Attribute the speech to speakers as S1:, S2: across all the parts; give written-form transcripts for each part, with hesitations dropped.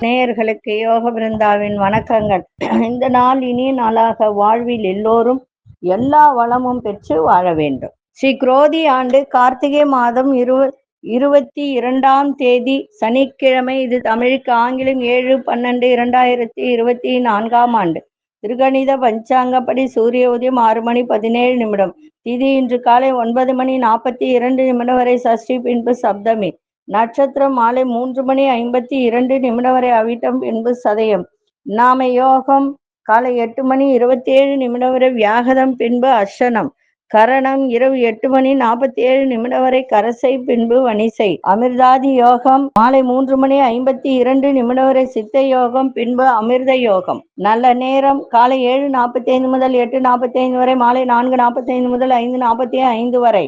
S1: நேயர்களுக்கு யோக பிருந்தாவின் வணக்கங்கள். இந்த நாள் இனிய நாளாக வாழ்வில் எல்லோரும் எல்லா வளமும் பெற்று வாழ வேண்டும். ஸ்ரீ குரோதி ஆண்டு கார்த்திகை மாதம் 22 சனிக்கிழமை. இது தமிழுக்கு ஆங்கிலம் 7/12/2024 ஆண்டு. திருகணித பஞ்சாங்கப்படி சூரிய உதயம் 6:17. திதி இன்று காலை 9:42 வரை சஷ்டி, பின்பு சப்தமி. நட்சத்திரம் மாலை 3:52 வரை அவிட்டம், பின்பு சதயம். நாம யோகம் காலை 8:27 வரை வியாகதம், பின்பு அர்ஷனம். கரணம் இரவு 8:47 வரை கரசை, பின்பு வனிசை. அமிர்தாதி யோகம் மாலை 3:52 வரை சித்த யோகம், பின்பு அமிர்த யோகம். நல்ல நேரம் காலை 7:45 முதல் 8:45 வரை, மாலை 4:45 முதல் 5:45 வரை.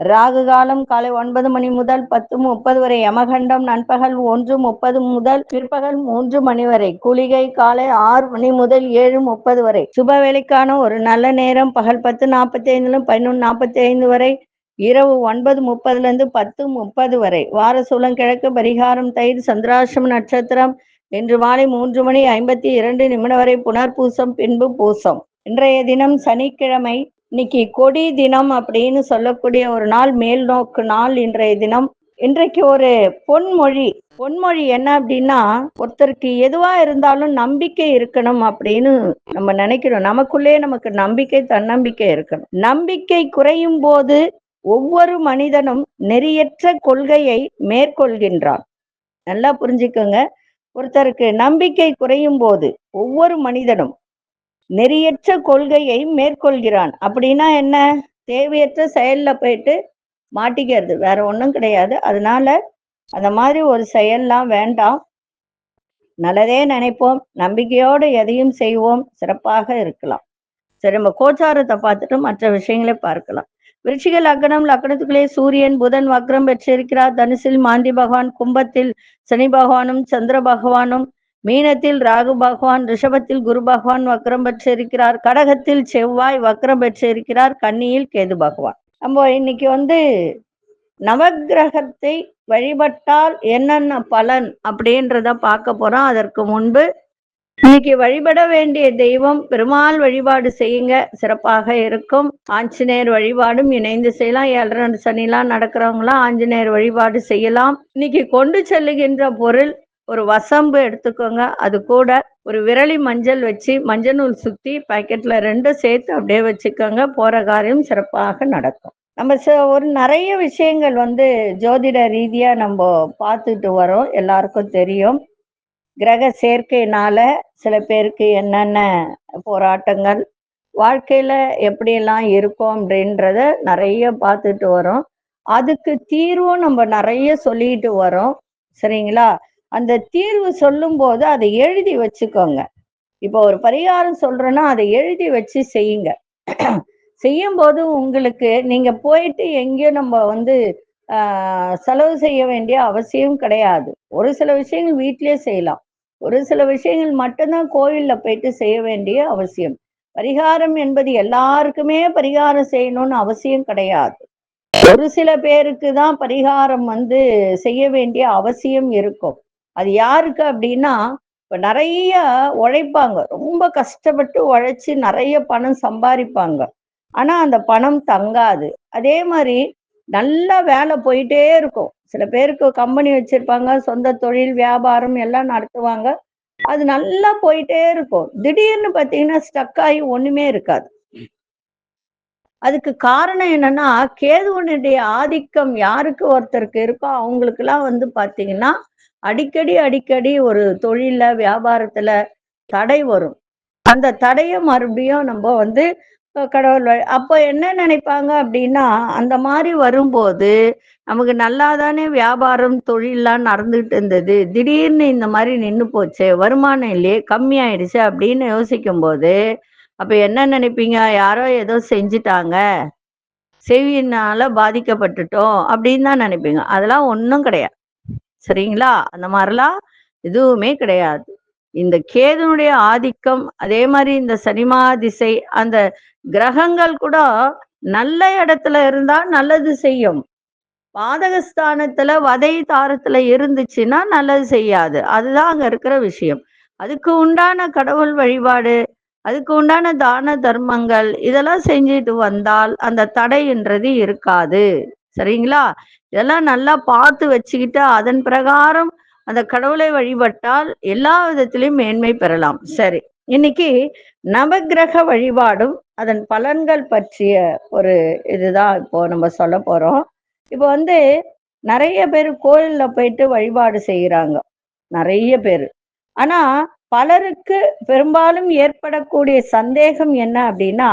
S1: ராகு காலம் காலை 9 மணி முதல் 10:30 வரை. யமகண்டம் நண்பகல் 1:30 முதல் பிற்பகல் 3 மணி வரை. குளிகை காலை 6 மணி முதல் 7:30 வரை. சுப வேலைக்கான ஒரு நல்ல நேரம் பகல் 10:45 11:45 வரை, இரவு 9:30 10:30 வரை. வார சூலம் கிழக்கு. பரிகாரம் தயிர். சந்திராசிரம நட்சத்திரம் இன்று மாலை 3:52 வரை புனர்பூசம், பின்பு பூசம். இன்றைய தினம் சனிக்கிழமை. இன்னைக்கு கொடி தினம் அப்படின்னு சொல்லக்கூடிய ஒரு நாள், மேல் நோக்கு நாள் இன்றைய தினம். இன்றைக்கு ஒரு பொன்மொழி என்ன அப்படின்னா, ஒருத்தருக்கு எதுவா இருந்தாலும் நம்பிக்கை இருக்கணும் அப்படின்னு நம்ம நினைக்கிறோம். நமக்குள்ளே நமக்கு நம்பிக்கை, தன்னம்பிக்கை இருக்கணும். நம்பிக்கை குறையும் போது ஒவ்வொரு மனிதனும் நெறியற்ற கொள்கையை மேற்கொள்கின்றான். நல்லா புரிஞ்சுக்கோங்க. ஒருத்தருக்கு நம்பிக்கை குறையும் போது ஒவ்வொரு மனிதனும் நெறியற்ற கொள்கையை மேற்கொள்கிறான். அப்படின்னா என்ன? தேவையற்ற செயல்ல போயிட்டு மாட்டிக்கிறது, வேற ஒன்றும் கிடையாது. அதனால அந்த மாதிரி ஒரு செயல்லாம் வேண்டாம். நல்லதே நினைப்போம், நம்பிக்கையோடு எதையும் செய்வோம், சிறப்பாக இருக்கலாம். சரி, நம்ம கோச்சாரத்தை பார்த்துட்டு மற்ற விஷயங்களை பார்க்கலாம். விருச்சிக லக்னம். லக்னத்துக்குள்ளே சூரியன் புதன் வக்ரம் பெற்றிருக்கிறார். தனுசில் மாந்தி பகவான், கும்பத்தில் சனி பகவானும் சந்திர பகவானும், மீனத்தில் ராகு பகவான், ரிஷபத்தில் குரு பகவான் வக்ரம் பெற்றிருக்கிறார். கடகத்தில் செவ்வாய் வக்ரம் பெற்றிருக்கிறார். கன்னியில் கேது பகவான். நம்ம இன்னைக்கு நவக்கிரகத்தை வழிபட்டால் என்னென்ன பலன் அப்படின்றத பார்க்க போறோம். அதற்கு முன்பு இன்னைக்கு வழிபட வேண்டிய தெய்வம், பெருமாள் வழிபாடு செய்யுங்க, சிறப்பாக இருக்கும். ஆஞ்சநேயர் வழிபாடும் இணைந்து செய்யலாம். 7 சனிலாம் நடக்கிறவங்களாம் ஆஞ்சநேயர் வழிபாடு செய்யலாம். இன்னைக்கு கொண்டு செல்லுகின்ற பொருள் ஒரு வசம்பு எடுத்துக்கோங்க. அது கூட ஒரு விரலி மஞ்சள் வச்சு மஞ்சள் நூல் சுத்தி பாக்கெட்ல 2 சேர்த்து அப்படியே வச்சுக்கோங்க. போற காரியம் சிறப்பாக நடக்கும். நம்ம ஒரு நிறைய விஷயங்கள் ஜோதிட ரீதியா நம்ம பார்த்துட்டு வரோம். எல்லாருக்கும் தெரியும். கிரக சேர்க்கையினால சில பேருக்கு என்னென்ன போராட்டங்கள் வாழ்க்கையில எப்படியெல்லாம் இருக்கும் அப்படின்றத நிறைய பார்த்துட்டு வரோம். அதுக்கு தீர்வும் நம்ம நிறைய சொல்லிட்டு வரோம். சரிங்களா? அந்த தீர்வு சொல்லும் போது அதை எழுதி வச்சுக்கோங்க. இப்போ ஒரு பரிகாரம் சொல்றேன்னா அதை எழுதி வச்சு செய்யுங்க. செய்யும் போது உங்களுக்கு நீங்க போயிட்டு எங்கேயும் நம்ம செலவு செய்ய வேண்டிய அவசியம் கிடையாது. ஒரு சில விஷயங்கள் வீட்டிலே செய்யலாம். ஒரு சில விஷயங்கள் மட்டும்தான் கோயில்ல போயிட்டு செய்ய வேண்டிய அவசியம். பரிகாரம் என்பது எல்லாருக்குமே பரிகாரம் செய்யணும்னு அவசியம் கிடையாது. ஒரு சில பேருக்கு தான் பரிகாரம் செய்ய வேண்டிய அவசியம் இருக்கும். அது யாருக்கு அப்படின்னா, இப்ப நிறைய உழைப்பாங்க, ரொம்ப கஷ்டப்பட்டு உழைச்சி நிறைய பணம் சம்பாதிப்பாங்க. ஆனா அந்த பணம் தங்காது. அதே மாதிரி நல்லா வேலை போயிட்டே இருக்கும். சில பேருக்கு கம்பெனி வச்சிருப்பாங்க, சொந்த தொழில் வியாபாரம் எல்லாம் நடத்துவாங்க. அது நல்லா போயிட்டே இருக்கும். திடீர்னு பார்த்தீங்கன்னா ஸ்டக் ஆகி ஒண்ணுமே இருக்காது. அதுக்கு காரணம் என்னன்னா, கேதுவனுடைய ஆதிக்கம் யாருக்கு ஒருத்தருக்கு இருக்கோ அவங்களுக்கு எல்லாம் பாத்தீங்கன்னா அடிக்கடி ஒரு தொழில வியாபாரத்துல தடை வரும். அந்த தடையை மறுபடியும் நம்ம கடவுள் அப்ப என்ன நினைப்பாங்க அப்படின்னா, அந்த மாதிரி வரும்போது நமக்கு நல்லாதானே வியாபாரம் தொழில்லாம் நடந்துட்டு இருந்தது, திடீர்னு இந்த மாதிரி நின்று போச்சு, வருமானம் இல்லையே, கம்மியாயிடுச்சு அப்படின்னு யோசிக்கும் போது அப்ப என்ன நினைப்பீங்க? யாரோ ஏதோ செஞ்சுட்டாங்க, செவியினால பாதிக்கப்பட்டுட்டோம் அப்படின்னு தான் நினைப்பீங்க. அதெல்லாம் ஒன்றும் கிடையாது. சரிங்களா? அந்த மாதிரிலாம் எதுவுமே கிடையாது. இந்த கேதுனுடைய ஆதிக்கம், அதே மாதிரி இந்த சனிமா திசை, அந்த கிரகங்கள் கூட நல்ல இடத்துல இருந்தா நல்லது செய்யும். பாதகஸ்தானத்துல வதை தாரத்துல இருந்துச்சுன்னா நல்லது செய்யாது. அதுதான் அங்க இருக்கிற விஷயம். அதுக்கு உண்டான கடவுள் வழிபாடு, அதுக்கு உண்டான தான தர்மங்கள் இதெல்லாம் செஞ்சுட்டு வந்தால் அந்த தடைன்றது இருக்காது. சரிங்களா? இதெல்லாம் நல்லா பார்த்து வச்சுக்கிட்டு அதன் பிரகாரம் அந்த கடவுளை வழிபட்டால் எல்லா விதத்திலும் மேன்மை பெறலாம். சரி, இன்னைக்கு நவக்கிரக வழிபாடும் அதன் பலன்கள் பற்றிய ஒரு இதுதான் இப்போ நம்ம சொல்ல போறோம். இப்போ வந்து நிறைய பேர் கோயில்ல போயிட்டு வழிபாடு செய்யறாங்க, நிறைய பேர். ஆனா பலருக்கு பெரும்பாலும் ஏற்படக்கூடிய சந்தேகம் என்ன அப்படின்னா,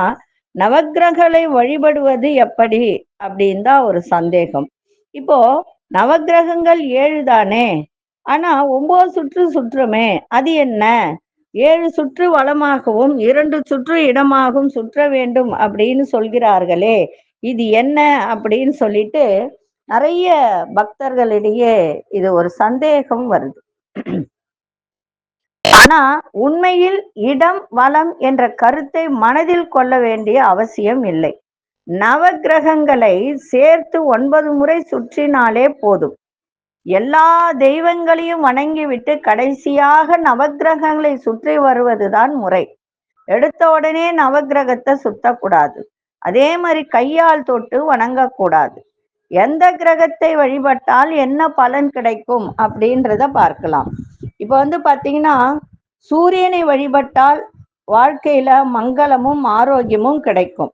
S1: நவக்கிரகளை வழிபடுவது எப்படி அப்படின்னு தான் ஒரு சந்தேகம். இப்போ நவக்கிரகங்கள் 7 தானே, ஆனா 9 சுற்று சுற்றுமே, அது என்ன? 7 சுற்று வலமாகவும் 2 சுற்று இடமாகவும் சுற்ற வேண்டும் அப்படின்னு சொல்கிறார்களே, இது என்ன அப்படின்னு சொல்லிட்டு நிறைய பக்தர்களிடையே இது ஒரு சந்தேகம் வருது. ஆனா உண்மையில் இடம் வலம் என்ற கருத்தை மனதில் கொள்ள வேண்டிய அவசியம் இல்லை. நவக்கிரகங்களை சேர்த்து 9 முறை சுற்றினாலே போதும். எல்லா தெய்வங்களையும் வணங்கிவிட்டு கடைசியாக நவக்கிரகங்களை சுற்றி வருவதுதான் முறை. எடுத்த உடனே நவக்கிரகத்தை சுத்தக்கூடாது. அதே மாதிரி கையால் தொட்டு வணங்கக்கூடாது. எந்த கிரகத்தை வழிபட்டால் என்ன பலன் கிடைக்கும் அப்படின்றத பார்க்கலாம். இப்ப வந்து பாத்தீங்கன்னா, சூரியனை வழிபட்டால் வாழ்க்கையில மங்களமும் ஆரோக்கியமும் கிடைக்கும்.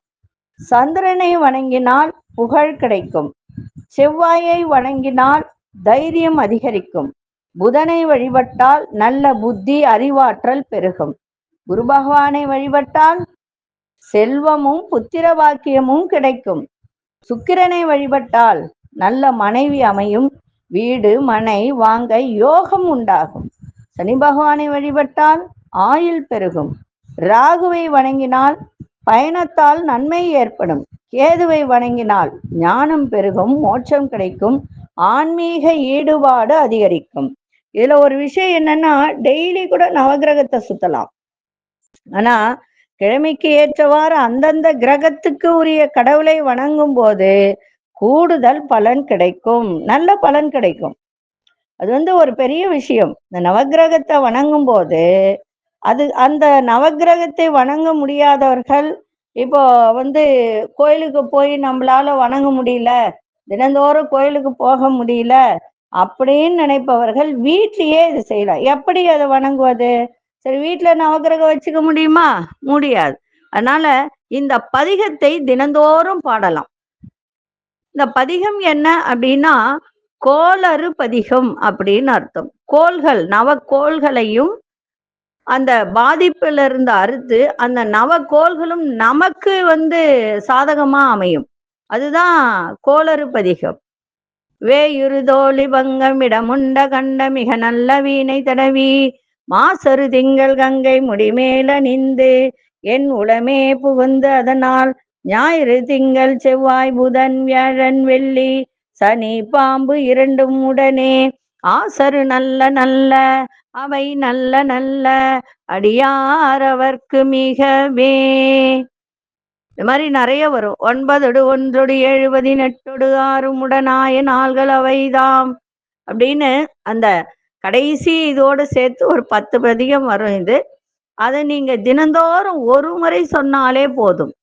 S1: சந்திரனை வணங்கினால் புகழ் கிடைக்கும். செவ்வாயை வணங்கினால் தைரியம் அதிகரிக்கும். புதனை வழிபட்டால் நல்ல புத்தி அறிவாற்றல் பெருகும். குரு பகவானை வழிபட்டால் செல்வமும் புத்திர பாக்கியமும் கிடைக்கும். சுக்கிரனை வழிபட்டால் நல்ல மனைவி அமையும். வீடு மனை வாங்க யோகம் உண்டாகும். சனி பகவானை வழிபட்டால் ஆயுள் பெருகும். ராகுவை வணங்கினால் பயணத்தால் நன்மை ஏற்படும். கேதுவை வணங்கினால் ஞானம் பெருகும், மோட்சம் கிடைக்கும், ஆன்மீக ஈடுபாடு அதிகரிக்கும். இதுல ஒரு விஷயம் என்னன்னா, டெய்லி கூட நவகிரகத்தை சுத்தலாம். ஆனா கிழமைக்கு ஏற்றவாறு அந்தந்த கிரகத்துக்கு உரிய கடவுளை வணங்கும் போது கூடுதல் பலன் கிடைக்கும், நல்ல பலன் கிடைக்கும். அது வந்து ஒரு பெரிய விஷயம். இந்த நவக்கிரகத்தை வணங்கும் போது அது அந்த நவக்கிரகத்தை வணங்க முடியாதவர்கள், இப்போ வந்து கோயிலுக்கு போய் நம்மளால வணங்க முடியல, தினந்தோறும் கோயிலுக்கு போக முடியல அப்படின்னு நினைப்பவர்கள் வீட்லயே இது செய்யலாம். எப்படி அதை வணங்குவது? சரி, வீட்டுல நவக்கிரகம் வச்சுக்க முடியுமா? முடியாது. அதனால இந்த பதிகத்தை தினந்தோறும் பாடலாம். இந்த பதிகம் என்ன அப்படின்னா, கோளறு பதிகம் அப்படின்னு அர்த்தம். கோள்கள், நவக்கோள்களையும் அந்த பாதிப்புல இருந்து அறுத்து அந்த நவக்கோள்களும் நமக்கு வந்து சாதகமா அமையும். அதுதான் கோளறு பதிகம். வேயுறுதோழி பங்கம் இடமுண்ட கண்ட மிக நல்ல வீணை தடவி மாசரு திங்கள் கங்கை முடிமேல நின்று என் உளமே புகுந்து அதனால் ஞாயிறு திங்கள் செவ்வாய் புதன் வியாழன் வெள்ளி சனி பாம்பு இரண்டும் உடனே ஆசரு நல்ல நல்ல அவை நல்ல நல்ல அடியாரவர்க்கு மிகவே. இந்த மாதிரி நிறைய வரும். 9 1 7 18 6 உடனாய நாள்கள் அவைதாம் அப்படின்னு அந்த கடைசி இதோடு சேர்த்து ஒரு 10 பதிகம் வரும். இது அதை நீங்க தினந்தோறும் ஒரு முறை சொன்னாலே போதும்.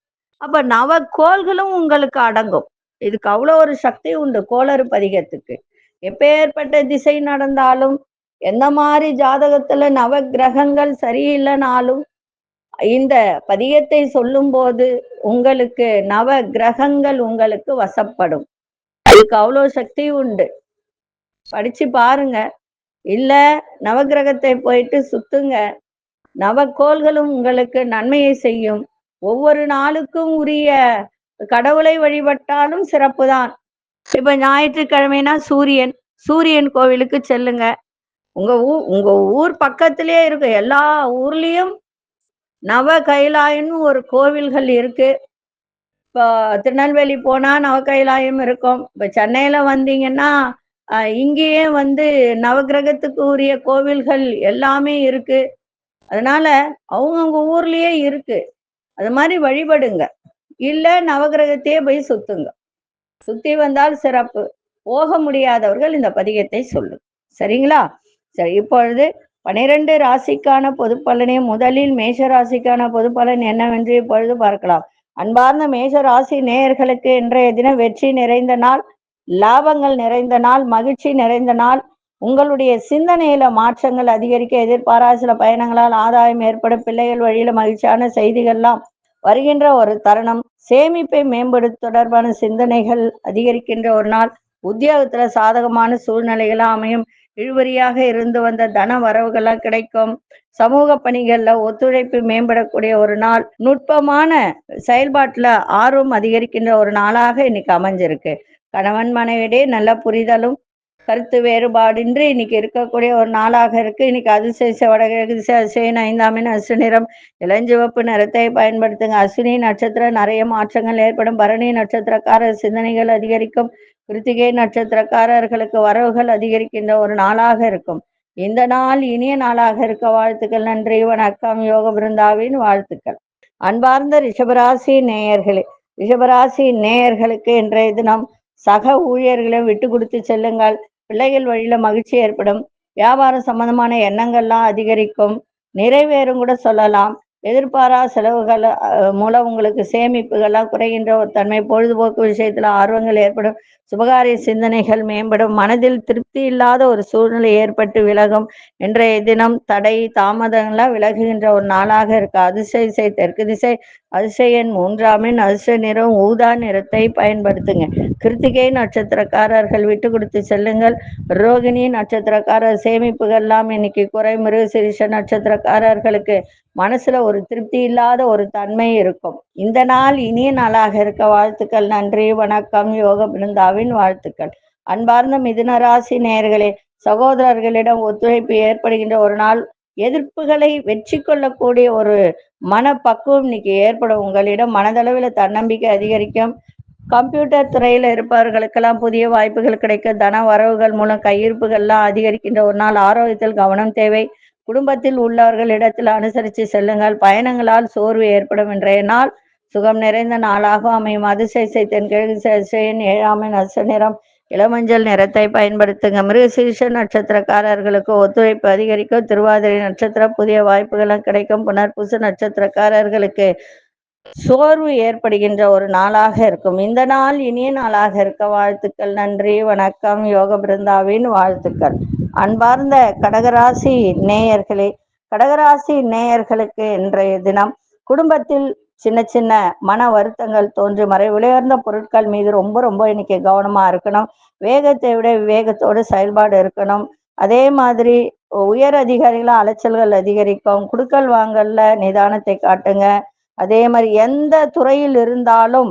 S1: அப்ப நவக்கோள்களும் உங்களுக்கு அடங்கும். இதுக்கு அவ்வளோ ஒரு சக்தி உண்டு கோளறு பதிகத்துக்கு. எப்பேற்பட்ட திசை நடந்தாலும், எந்த மாதிரி ஜாதகத்துல நவ கிரகங்கள் சரியில்லைனாலும் இந்த பதிகத்தை சொல்லும் போது உங்களுக்கு நவ கிரகங்கள் உங்களுக்கு வசப்படும். அதுக்கு அவ்வளோ சக்தி உண்டு. படிச்சு பாருங்க. இல்ல நவகிரகத்தை போயிட்டு சுத்துங்க. நவக்கோள்களும் உங்களுக்கு நன்மையை செய்யும். ஒவ்வொரு நாளுக்கும் உரிய கடவுளை வழிபட்டாலும் சிறப்பு தான். இப்ப ஞாயிற்றுக்கிழமைனா சூரியன் கோவிலுக்கு செல்லுங்க. உங்க ஊர் பக்கத்திலேயே இருக்கு. எல்லா ஊர்லயும் நவ கைலாயம்னு ஒரு கோவில்கள் இருக்கு. இப்போ திருநெல்வேலி போனா நவ கைலாயம் இருக்கும். இப்ப சென்னையில வந்தீங்கன்னா இங்கேயே வந்து நவகிரகத்துக்கு உரிய கோவில்கள் எல்லாமே இருக்கு. அதனால அவங்கவுங்க ஊர்லயே இருக்கு. அது மாதிரி வழிபடுங்க. இல்ல நவகிரகத்தையே போய் சுத்துங்க. சுத்தி வந்தால் சிறப்பு. போக முடியாதவர்கள் இந்த பதிகத்தை சொல்லும். சரிங்களா? சரி, இப்பொழுது 12 ராசிக்கான பொது பலனை முதலில் மேஷ ராசிக்கான பொது பலன் என்னவென்று இப்பொழுது பார்க்கலாம். அன்பார்ந்த மேஷ ராசி நேயர்களுக்கு இன்றைய தினம் வெற்றி நிறைந்த நாள், லாபங்கள் நிறைந்த நாள், மகிழ்ச்சி நிறைந்த நாள். உங்களுடைய சிந்தனையில மாற்றங்கள் அதிகரிக்க, எதிர்பாராத சில பயணங்களால் ஆதாயம் ஏற்படும், பிள்ளைகள் வழியில மகிழ்ச்சியான செய்திகள்லாம் வருகின்ற ஒரு தருணம். சேமிப்பை மேம்படுத்த தொடர்பான சிந்தனைகள் அதிகரிக்கின்ற ஒரு நாள். உத்தியோகத்துல சாதகமான சூழ்நிலைகளா அமையும். இழுபறியாக இருந்து வந்த தன வரவுகள்லாம் கிடைக்கும். சமூக பணிகள்ல ஒத்துழைப்பு மேம்படக்கூடிய ஒரு நாள். நுட்பமான செயல்பாட்டுல ஆர்வம் அதிகரிக்கின்ற ஒரு நாளாக இன்னைக்கு அமைஞ்சிருக்கு. கணவன் மனைவியிடையே நல்ல புரிதலும் கருத்து வேறுபாடின்றி இன்னைக்கு இருக்கக்கூடிய ஒரு நாளாக இருக்கு. இன்னைக்கு அதிசய வடகிழக்கு திசை, அதிசயன் 5ஆம் எண் அசு நிறம், இளஞ்சிவப்பு நிறத்தை பயன்படுத்துங்க. அஸ்வினி நட்சத்திரம் நிறைய மாற்றங்கள் ஏற்படும். பரணி நட்சத்திரக்காரர் சிந்தனைகள் அதிகரிக்கும். கிருத்திகை நட்சத்திரக்காரர்களுக்கு வரவுகள் அதிகரிக்கின்ற ஒரு நாளாக இருக்கும். இந்த நாள் இனிய நாளாக இருக்க வாழ்த்துக்கள். நன்றி, வணக்கம். யோக பிருந்தாவின் வாழ்த்துக்கள். அன்பார்ந்த ரிஷபராசி நேயர்களே, ரிஷபராசி நேயர்களுக்கு இன்றைய தினம் சக ஊழியர்களை விட்டு கொடுத்து செல்லுங்கள். பிள்ளைகள் வழியில மகிழ்ச்சி ஏற்படும். வியாபாரம் சம்பந்தமான எண்ணங்கள்லாம் அதிகரிக்கும், நிறைவேறும் கூட சொல்லலாம். எதிர்பாரா செலவுகள் மூலம் உங்களுக்கு சேமிப்புகள்லாம் குறைகின்ற ஒரு தன்மை. பொழுதுபோக்கு விஷயத்துல ஆர்வங்கள் ஏற்படும். சுபகாரிய சிந்தனைகள் மேம்படும். மனதில் திருப்தி இல்லாத ஒரு சூழ்நிலை ஏற்பட்டு விலகும். இன்றைய தினம் தடை தாமதங்கள்லாம் விலகுகின்ற ஒரு நாளாக இருக்கு. அதிசய திசை தெற்கு திசை, அதிசய எண் 3ஆம் எண், அதிர்ஷ்ட நிறம் ஊதா நிறத்தை பயன்படுத்துங்க. கிருத்திகை நட்சத்திரக்காரர்கள் விட்டு கொடுத்து செல்லுங்கள். ரோகிணி நட்சத்திரக்காரர் சேமிப்புகள்லாம் இன்னைக்கு குறை. மிருகசீரிஷ நட்சத்திரக்காரர்களுக்கு மனசுல ஒரு திருப்தி இல்லாத ஒரு தன்மை இருக்கும். இந்த நாள் இனிய நாளாக இருக்க வாழ்த்துக்கள். நன்றி, வணக்கம். யோக பிருந்தாவின் வாழ்த்துக்கள். அன்பார்ந்த மிதுன ராசி நேயர்களே, சகோதரர்களிடம் ஒத்துழைப்பு ஏற்படுகின்ற ஒரு நாள். எதிர்ப்புகளை வெற்றி கொள்ளக்கூடிய ஒரு மனப்பக்குவம் இன்னைக்கு ஏற்படும். உங்களிடம் மனதளவில் தன்னம்பிக்கை அதிகரிக்கும். கம்ப்யூட்டர் துறையில இருப்பவர்களுக்கெல்லாம் புதிய வாய்ப்புகள் கிடைக்க, தன வரவுகள் மூலம் கையிருப்புகள்லாம் அதிகரிக்கின்ற ஒரு நாள். ஆரோக்கியத்தில் கவனம் தேவை. குடும்பத்தில் உள்ளவர்களிடத்தில் அனுசரித்து செல்லுங்கள். பயணங்களால் சோர்வு ஏற்படும். இன்றைய நாள் சுகம் நிறைந்த நாளாக அமையும். அதிசய தென்கிழக்கு அதிசயன் 7ஆம் எண், அதிர்ஷ்ட நிறம் இளமஞ்சள் நிறத்தை பயன்படுத்துங்க. மிருகசீரிஷ நட்சத்திரக்காரர்களுக்கு ஒத்துழைப்பு அதிகரிக்கும். திருவாதிரை நட்சத்திரம் புதிய வாய்ப்புகளும் கிடைக்கும். புனர்பூச நட்சத்திரக்காரர்களுக்கு சோர்வு ஏற்படுகின்ற ஒரு நாளாக இருக்கும். இந்த நாள் இனிய நாளாக இருக்க வாழ்த்துக்கள். நன்றி, வணக்கம். யோக பிருந்தாவின் வாழ்த்துக்கள். அன்பார்ந்த கடகராசி நேயர்களே, கடகராசி நேயர்களுக்கு இன்றைய தினம் குடும்பத்தில் சின்ன சின்ன மன வருத்தங்கள் தோன்றி மறை. உயர்ந்த பொருட்கள் மீது ரொம்ப ரொம்ப இன்னைக்கு கவனமா இருக்கணும். வேகத்தை விட விவேகத்தோடு செயல்பாடு இருக்கணும். அதே மாதிரி உயர் அதிகாரிகள அலைச்சல்கள் அதிகரிக்கும். குடுக்கல் வாங்கல்ல நிதானத்தை காட்டுங்க. அதே மாதிரி எந்த துறையில் இருந்தாலும்,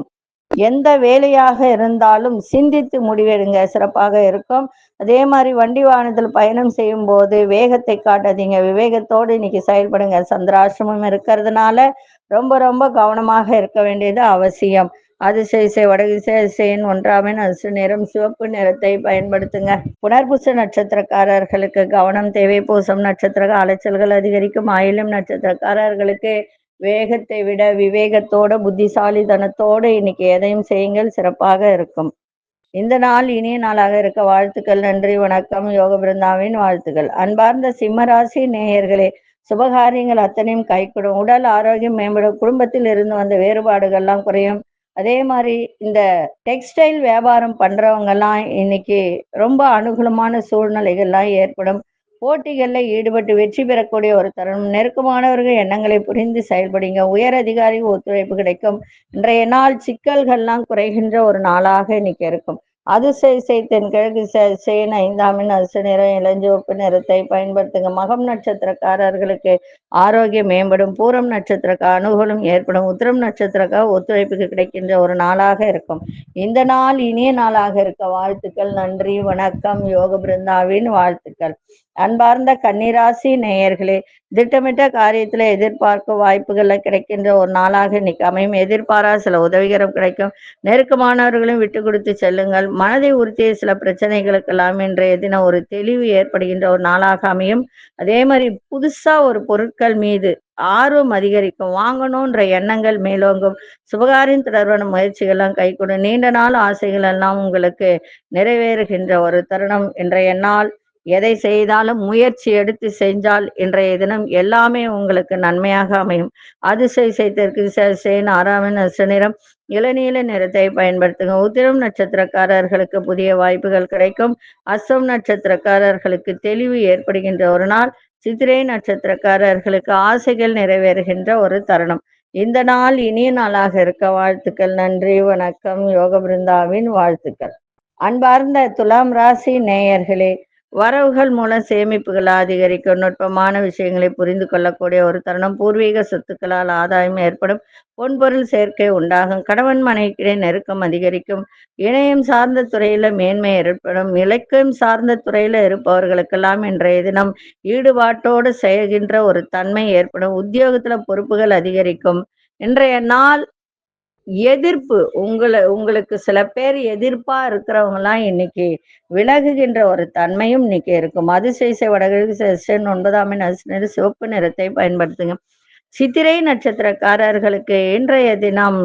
S1: எந்த வேலையாக இருந்தாலும் சிந்தித்து முடிவெடுங்க, சிறப்பாக இருக்கும். அதே மாதிரி வண்டி வாகனத்தில் பயணம் செய்யும் போது வேகத்தை காட்டாதீங்க, விவேகத்தோடு இன்னைக்கு செயல்படுங்க. சந்திராசிரமம் இருக்கிறதுனால ரொம்ப ரொம்ப கவனமாக இருக்க வேண்டியது அவசியம். அதிசய வடதிசை அதிசயன் 1ஆம் எண், அதிர்ஷ்ட நிறம் சிவப்பு நிறத்தை பயன்படுத்துங்க. புனர்பூச நட்சத்திரக்காரர்களுக்கு கவனம் தேவை. பூசம் நட்சத்திர அலைச்சல்கள் அதிகரிக்கும். ஆயிலம் நட்சத்திரக்காரர்களுக்கு வேகத்தை விட விவேகத்தோட புத்திசாலித்தனத்தோடு இன்னைக்கு எதையும் செய்யுங்கள், சிறப்பாக இருக்கும். இந்த நாள் இனிய நாளாக இருக்க வாழ்த்துக்கள். நன்றி, வணக்கம். யோக பிருந்தாவின் வாழ்த்துக்கள். அன்பார்ந்த சிம்மராசி நேயர்களே, சுபகாரியங்கள் அத்தனையும் கைகூடும். உடல் ஆரோக்கியம் மேம்படும். குடும்பத்தில் இருந்து வந்த வேறுபாடுகள்லாம் குறையும். அதே மாதிரி இந்த டெக்ஸ்டைல் வியாபாரம் பண்றவங்க எல்லாம் இன்னைக்கு ரொம்ப அனுகூலமான சூழ்நிலைகள்லாம் ஏற்படும். போட்டிகளில் ஈடுபட்டு வெற்றி பெறக்கூடிய ஒரு தருணம். நெருக்கமானவர்கள் எண்ணங்களை புரிந்து செயல்படுங்க. உயர் அதிகாரி ஒத்துழைப்பு கிடைக்கும். இன்றைய நாள் சிக்கல்கள்லாம் குறைகின்ற ஒரு நாளாக இன்னைக்கு இருக்கும். அதிசய தென்கிழக்கு அதிசயன் 5ஆம் எண், அதிர்ஷ்ட நிறம் இளஞ்சிவப்பு நிறத்தை பயன்படுத்துங்க. மகம் நட்சத்திரக்காரர்களுக்கு ஆரோக்கியம் மேம்படும். பூரம் நட்சத்திரக்கு அனுகூலம் ஏற்படும். உத்திரம் நட்சத்திரக்காக ஒத்துழைப்புக்கு கிடைக்கின்ற ஒரு நாளாக இருக்கும். இந்த நாள் இனிய நாளாக இருக்க வாழ்த்துக்கள். நன்றி, வணக்கம். யோக பிருந்தாவின் வாழ்த்துக்கள். அன்பார்ந்த கன்னிராசி நேயர்களே, திட்டமிட்ட காரியத்துல எதிர்பார்க்கும் வாய்ப்புகள்ல கிடைக்கின்ற ஒரு நாளாக இன்னைக்கு அமையும். எதிர்பாரா சில உதவிகரம் கிடைக்கும். நெருக்கமானவர்களையும் விட்டு கொடுத்து செல்லுங்கள். மனதை உறுத்திய சில பிரச்சனைகளுக்கெல்லாம் இன்றைய தினம் ஒரு தெளிவு ஏற்படுகின்ற ஒரு நாளாக அமையும். அதே மாதிரி புதுசா ஒரு பொருட்கள் மீது ஆர்வம் அதிகரிக்கும். வாங்கணுன்ற எண்ணங்கள் மேலோங்கும். சுபகாரியம் தொடர்பான முயற்சிகள்லாம் கைகூடும். நீண்ட நாள் ஆசைகள் எல்லாம் உங்களுக்கு நிறைவேறுகின்ற ஒரு தருணம். இன்றைய நாள் எதை செய்தாலும் முயற்சி எடுத்து செஞ்சால் இன்றைய தினம் எல்லாமே உங்களுக்கு நன்மையாக அமையும். அதிசய தெற்கு திசையின் 6ஆம் நிறம் இளநீல நிறத்தை பயன்படுத்துங்க. உத்திரம் நட்சத்திரக்காரர்களுக்கு புதிய வாய்ப்புகள் கிடைக்கும். அஸ்தம் நட்சத்திரக்காரர்களுக்கு தெளிவு ஏற்படுகின்ற ஒரு நாள். சித்திரை நட்சத்திரக்காரர்களுக்கு ஆசைகள் நிறைவேறுகின்ற ஒரு தருணம். இந்த நாள் இனிய நாளாக இருக்க வாழ்த்துக்கள். நன்றி, வணக்கம். யோக பிருந்தாவின் வாழ்த்துக்கள். அன்பார்ந்த துலாம் ராசி நேயர்களே, வரவுகள் மூலம் சேமிப்புகள் அதிகரிக்கும். நுட்பமான விஷயங்களை புரிந்து கொள்ளக்கூடிய ஒரு தருணம். பூர்வீக சொத்துக்களால் ஆதாயம் ஏற்படும். பொன்பொருள் சேர்க்கை உண்டாகும். கணவன் மனைவிக்கிடையே நெருக்கம் அதிகரிக்கும். இணையம் சார்ந்த துறையில மேன்மை ஏற்படும். இலக்கியம் சார்ந்த துறையில இருப்பவர்களுக்கெல்லாம் இன்றைய தினம் ஈடுபாட்டோடு செய்கின்ற ஒரு தன்மை ஏற்படும். உத்தியோகத்துல பொறுப்புகள் அதிகரிக்கும். இன்றைய நாள் எதிர்ப்பு உங்களுக்கு சில பேர் எதிர்ப்பா இருக்கிறவங்கலாம் இன்னைக்கு விலகுகின்ற ஒரு தன்மையும் இன்னைக்கு இருக்கும். அதிசய வடகிழக்கு 9ஆம் எண் சிவப்பு நிறத்தை பயன்படுத்துங்க. சித்திரை நட்சத்திரக்காரர்களுக்கு இன்றைய தினம்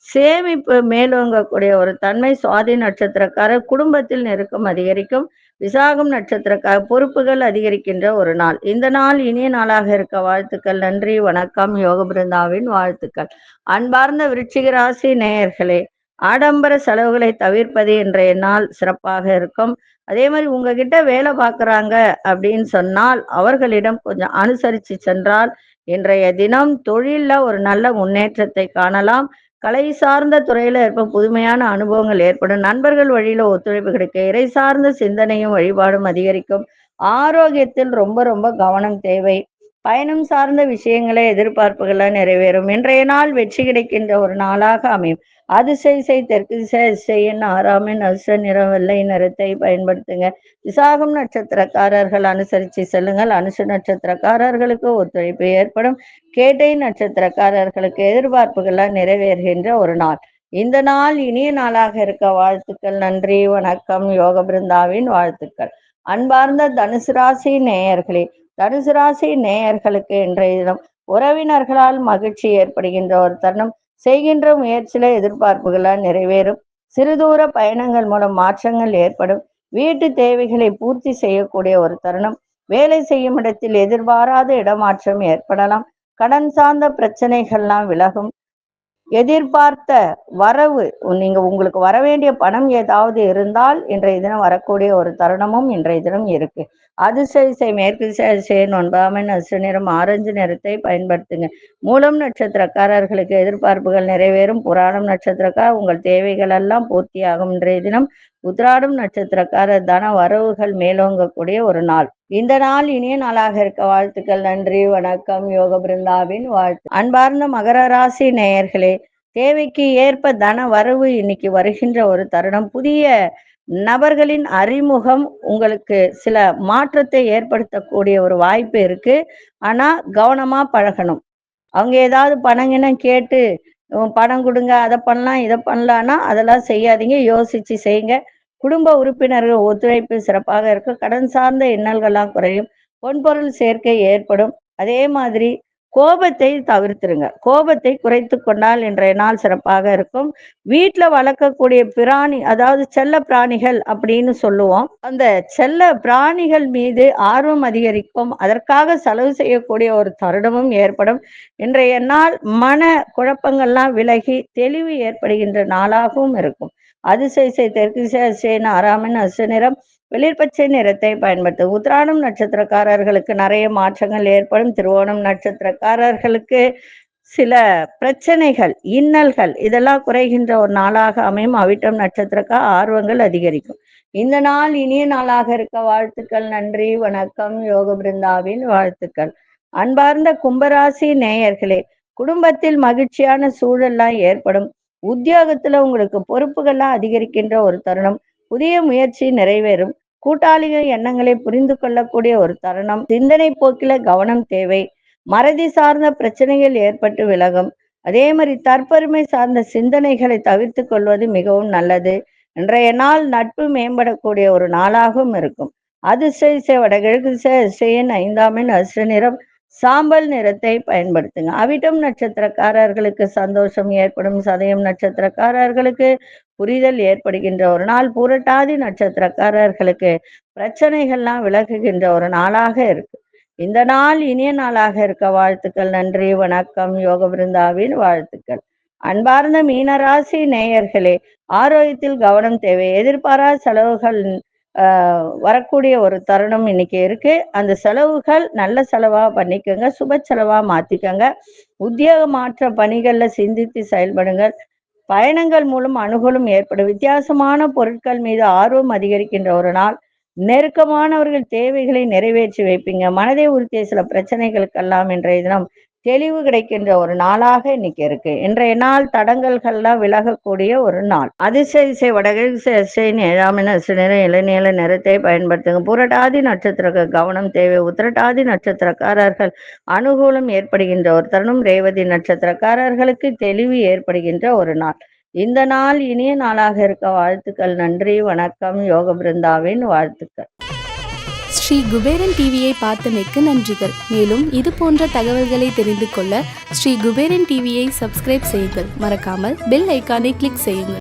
S1: சேமிப்பு மேலோங்கக்கூடிய ஒரு தன்மை. சுவாதி நட்சத்திரக்காரர் குடும்பத்தில் நெருக்கம் அதிகரிக்கும். விசாகம் நட்சத்திரக்கார பொறுப்புகள் அதிகரிக்கின்ற ஒரு நாள். இந்த நாள் இனிய நாளாக இருக்க வாழ்த்துக்கள். நன்றி, வணக்கம். யோக பிருந்தாவின் வாழ்த்துக்கள். அன்பார்ந்த விருச்சிக ராசி நேயர்களே, ஆடம்பர செலவுகளை தவிர்ப்பது இன்றைய நாள் சிறப்பாக இருக்கும். அதே மாதிரி உங்ககிட்ட வேலை பார்க்குறாங்க அப்படின்னு சொன்னால் அவர்களிடம் கொஞ்சம் அனுசரித்து சென்றால் இன்றைய தினம் தொழில்ல ஒரு நல்ல முன்னேற்றத்தை காணலாம். கலை சார்ந்த துறையில இருப்ப புதுமையான அனுபவங்கள் ஏற்படும். நண்பர்கள் வழியில ஒத்துழைப்பு கிடைக்கும். இறை சார்ந்த சிந்தனையும் வழிபாடும் அதிகரிக்கும். ஆரோக்கியத்தில் ரொம்ப ரொம்ப கவனம் தேவை. பயணம் சார்ந்த விஷயங்களை எதிர்பார்ப்புகளை நிறைவேறும். இன்றைய நாள் வெற்றி கிடைக்கின்ற ஒரு நாளாக அமையும். அதிசய தெற்கு திசையின் 6ஆம் எண் நிறம் வெள்ளை நிறத்தை பயன்படுத்துங்க. விசாகம் நட்சத்திரக்காரர்கள் அனுசரித்து செல்லுங்கள். அனுச நட்சத்திரக்காரர்களுக்கு ஒத்துழைப்பு ஏற்படும். கேட்டை நட்சத்திரக்காரர்களுக்கு எதிர்பார்ப்புகள்லாம் நிறைவேறுகின்ற ஒரு நாள். இந்த நாள் இனிய நாளாக இருக்க வாழ்த்துக்கள். நன்றி, வணக்கம். யோக பிருந்தாவின் வாழ்த்துக்கள். அன்பார்ந்த தனுசு ராசி நேயர்களே, தனுசு ராசி நேயர்களுக்கு இன்றைய தினம் உறவினர்களால் மகிழ்ச்சி ஏற்படுகின்ற ஒரு தருணம். செய்கின்ற முயற்சியில எதிர்பார்ப்புகளால் நிறைவேறும். சிறுதூர பயணங்கள் மூலம் மாற்றங்கள் ஏற்படும். வீட்டு தேவைகளை பூர்த்தி செய்யக்கூடிய ஒரு தருணம். வேலை செய்யும் இடத்தில் எதிர்பாராத இடமாற்றம் ஏற்படலாம். கடன் சார்ந்த பிரச்சனைகள்லாம் விலகும். எதிர்பார்த்த வரவு, நீங்க உங்களுக்கு வர வேண்டிய பணம் ஏதாவது இருந்தால் இன்றைய தினம் வரக்கூடிய ஒரு தருணமும் இன்றைய தினம் இருக்கு. அதிசய மேற்கு திசை 9ஆம் எண் நிறம் ஆரஞ்சு நிறத்தை பயன்படுத்துங்க. மூலம் நட்சத்திரக்காரர்களுக்கு எதிர்பார்ப்புகள் நிறைவேறும். புராணம் நட்சத்திரக்கார் உங்கள் தேவைகள் எல்லாம் பூர்த்தியாகும். இன்றைய தினம் உத்திராடம் நட்சத்திரக்காரர் தன வரவுகள் மேலோங்கக்கூடிய ஒரு நாள். இந்த நாள் இனிய நாளாக இருக்க வாழ்த்துக்கள். நன்றி, வணக்கம். யோக பிருந்தாவின் வாழ்த்து. அன்பார்ந்த மகர ராசி நேயர்களே, தேவைக்கு ஏற்ப தன வரவு இன்னைக்கு வருகின்ற ஒரு தருணம். புதிய நபர்களின் அறிமுகம் உங்களுக்கு சில மாற்றத்தை ஏற்படுத்தக்கூடிய ஒரு வாய்ப்பு இருக்கு. ஆனா கவனமா பழகணும். அவங்க ஏதாவது பணங்கினம் கேட்டு பணம் கொடுங்க, அதை பண்ணலாம் இதை பண்ணலான்னா அதெல்லாம் செய்யாதீங்க. யோசிச்சு செய்யுங்க. குடும்ப உறுப்பினர்கள் ஒத்துழைப்பு சிறப்பாக இருக்கும். கடன் சார்ந்த இன்னல்கள்லாம் குறையும். பொன்பொருள் சேர்க்கை ஏற்படும். அதே மாதிரி கோபத்தை தவிர்த்துருங்க. கோபத்தை குறைத்து கொண்டால் இன்றைய நாள் சிறப்பாக இருக்கும். வீட்டுல வளர்க்கக்கூடிய பிராணி, அதாவது செல்ல பிராணிகள் அப்படின்னு சொல்லுவோம், அந்த செல்ல பிராணிகள் மீது ஆர்வம் அதிகரிக்கும். அதற்காக செலவு செய்யக்கூடிய ஒரு தருணமும் ஏற்படும். இன்றைய நாள் மன குழப்பங்கள்லாம் விலகி தெளிவு ஏற்படுகின்ற நாளாகவும் இருக்கும். அதிசய தெற்கு திசையின் 6ஆம் எண் நிறம் வெளிர்பச்சை நிறத்தை பயன்படுத்தும். உத்திராடம் நட்சத்திரக்காரர்களுக்கு நிறைய மாற்றங்கள் ஏற்படும். திருவோணம் நட்சத்திரக்காரர்களுக்கு சில பிரச்சனைகள், இன்னல்கள் இதெல்லாம் குறைகின்ற ஒரு நாளாக அமையும். அவிட்டம் நட்சத்திரக்கார ஆர்வங்கள் அதிகரிக்கும். இந்த நாள் இனிய நாளாக இருக்க வாழ்த்துக்கள். நன்றி, வணக்கம். யோக பிருந்தாவின் வாழ்த்துக்கள். அன்பார்ந்த கும்பராசி நேயர்களே, குடும்பத்தில் மகிழ்ச்சியான சூழல்லாம் ஏற்படும். உத்தியோகத்துல உங்களுக்கு பொறுப்புகள்லாம் அதிகரிக்கின்ற ஒரு தருணம். புதிய முயற்சி நிறைவேறும். கூட்டாளிகள் எண்ணங்களை புரிந்து கொள்ளக்கூடிய ஒரு தருணம். சிந்தனை போக்கில கவனம் தேவை. மறதி சார்ந்த பிரச்சனைகள் ஏற்பட்டு விலகும். அதே மாதிரி தற்பெருமை சார்ந்த சிந்தனைகளை தவிர்த்து கொள்வது மிகவும் நல்லது. இன்றைய நாள் நட்பு மேம்படக்கூடிய ஒரு நாளாகவும் இருக்கும். அதிர்ஷ்ட வடகிழக்கு திசையின் 5ஆம் எண் அதிர்ஷ்ட நிறம் சாம்பல் நிறத்தை பயன்படுத்துங்க. அவிட்டம் நட்சத்திரக்காரர்களுக்கு சந்தோஷம் ஏற்படும். சதயம் நட்சத்திரக்காரர்களுக்கு புரிதல் ஏற்படுகின்ற ஒரு நாள். பூரட்டாதி நட்சத்திரக்காரர்களுக்கு பிரச்சனைகள்லாம் விலகுகின்ற ஒரு நாளாக இருக்கு. இந்த நாள் இனிய நாளாக இருக்க வாழ்த்துக்கள். நன்றி, வணக்கம். யோக பிருந்தாவின் வாழ்த்துக்கள். அன்பார்ந்த மீனராசி நேயர்களே, ஆரோக்கியத்தில் கவனம் தேவை. எதிர்பாராத செலவுகள் வரக்கூடிய ஒரு தருணம் இன்னைக்கு இருக்கு. அந்த செலவுகள் நல்ல செலவா பண்ணிக்கோங்க, சுப செலவா மாத்திக்கோங்க. உத்தியோக மாற்ற பணிகள்ல சிந்தித்து செயல்படுங்கள். பயணங்கள் மூலம் அனுகூலம் ஏற்படும். வித்தியாசமான பொருட்கள் மீது ஆர்வம் அதிகரிக்கின்ற ஒரு நாள். நெருக்கமானவர்கள் தேவைகளை நிறைவேற்றி வைப்பீங்க. மனதை உறுத்திய சில பிரச்சனைகளுக்கெல்லாம் இன்றைய தினம் தெளிவு கிடைக்கின்ற ஒரு நாளாக இன்னைக்கு இருக்கு. இன்றைய நாள் தடங்கல்கள்லாம் விலகக்கூடிய ஒரு நாள். அதிசய வடகிழக்கு 7ஆம் எண் அதிர்ஷ்ட நிறம் இளநீல நிறத்தை பயன்படுத்துங்க. புரட்டாதி நட்சத்திர கவனம் தேவை. உத்திரட்டாதி நட்சத்திரக்காரர்கள் அனுகூலம் ஏற்படுகின்ற ஒரு தருணம். ரேவதி நட்சத்திரக்காரர்களுக்கு தெளிவு ஏற்படுகின்ற ஒரு நாள். இந்த நாள் இனிய நாளாக இருக்க வாழ்த்துக்கள். நன்றி, வணக்கம். யோக பிருந்தாவின் வாழ்த்துக்கள்.
S2: ஸ்ரீ குபேரன் டிவியை பார்த்தமைக்கு நன்றிகள். மேலும் இது போன்ற தகவல்களை தெரிந்து கொள்ள ஸ்ரீ குபேரன் டிவியை சப்ஸ்கிரைப் செய்யுங்கள். மறக்காமல் பெல் ஐக்கானை கிளிக் செய்யுங்கள்.